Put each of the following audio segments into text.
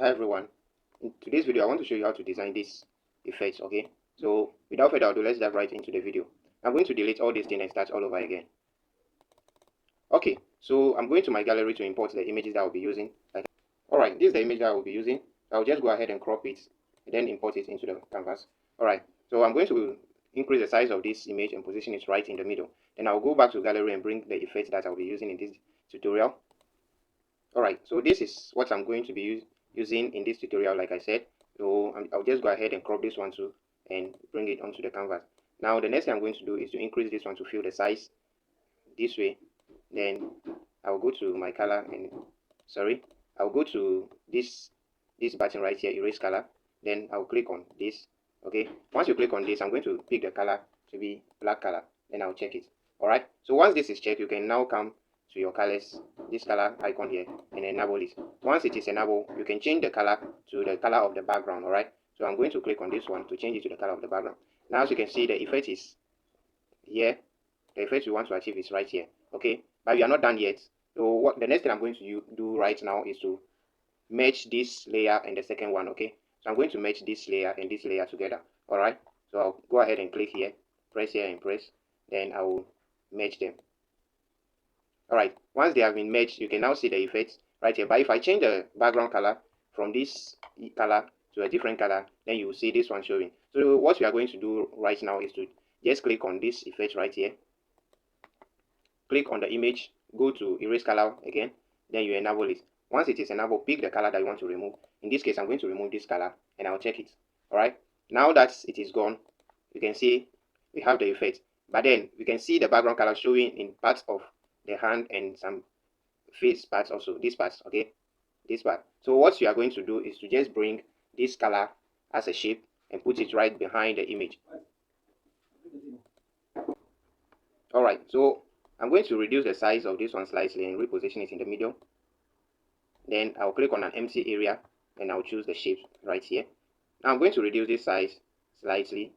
Hi everyone, in today's video I want to show you how to design this effect. Okay, so without further ado, let's dive right into the video. I'm going to delete all these things and start all over again. Okay, so I'm going to my gallery to import the images that I'll be using. Alright, this is the image that I will be using. I'll just go ahead and crop it and then import it into the canvas. Alright, so I'm going to increase the size of this image and position it right in the middle. Then I'll go back to gallery and bring the effect that I'll be using in this tutorial. Alright, so this is what I'm going to be using in this tutorial, like I said. So I'll just go ahead and crop this one too and bring it onto the canvas. Now the next thing I'm going to do is to increase this one to fill the size this way. Then I'll go to my color and I'll go to this button right here, erase color. Then I'll click on this. Okay, once you click on this, I'm going to pick the color to be black color. Then I'll check it. Alright, so once this is checked, you can now come to your colors, this color icon here, and enable it. Once it is enabled, you can change the color to the color of the background. Alright, so I'm going to click on this one to change it to the color of the background. Now as you can see, the effect is here. The effect we want to achieve is right here. Okay, but we are not done yet. So what the next thing I'm going to do right now is to merge this layer and the second one. Okay, so I'm going to merge this layer and this layer together. Alright, so I'll go ahead and click here, press here and press, then I will merge them. Alright, once they have been merged, you can now see the effects right here. But if I change the background color from this color to a different color, then you will see this one showing. So what we are going to do right now is to just click on this effect right here. Click on the image, go to erase color again, then you enable it. Once it is enabled, pick the color that you want to remove. In this case, I'm going to remove this color and I'll check it. Alright, now that it is gone, you can see we have the effect. But then we can see the background color showing in parts of the hand and some face parts also, this part, okay, this part. So what you are going to do is to just bring this color as a shape and put it right behind the image. Alright, so I'm going to reduce the size of this one slightly and reposition it in the middle. Then I'll click on an empty area and I'll choose the shape right here. Now I'm going to reduce this size slightly,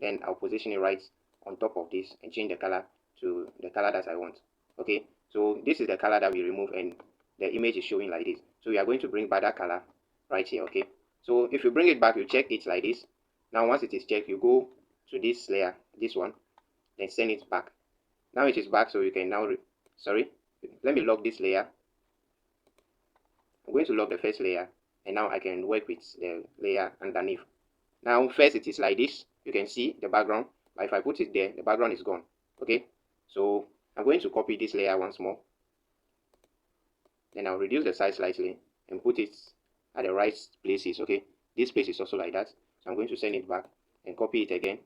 then I'll position it right on top of this and change the color to the color that I want. Okay, so this is the color that we remove and the image is showing like this. So we are going to bring back that color right here. Okay, so if you bring it back, you check it like this. Now once it is checked, you go to this layer, this one, then send it back. Now it is back, so you can now let me lock this layer. I'm going to lock the first layer and now I can work with the layer underneath. Now first it is like this, you can see the background, but if I put it there, the background is gone. Okay, so I'm going to copy this layer once more, then I'll reduce the size slightly and put it at the right places. Okay, this place is also like that, so I'm going to send it back and copy it again.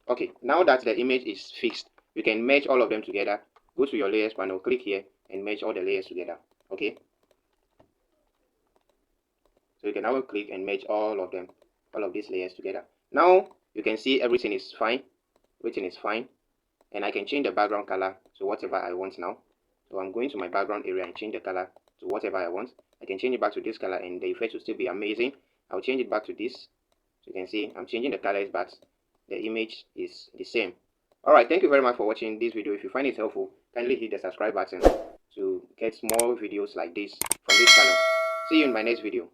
Okay, now that the image is fixed, you can merge all of them together. Go to your layers panel, click here and merge all the layers together. Okay, so you can now click and merge all of them, all of these layers together. Now you can see everything is fine, and I can change the background color to whatever I want now. So I'm going to my background area and change the color to whatever I want. I can change it back to this color and the effect will still be amazing. I'll change it back to this. So you can see I'm changing the colors, but the image is the same. Alright, thank you very much for watching this video. If you find it helpful, kindly hit the subscribe button to get more videos like this from this channel. See you in my next video.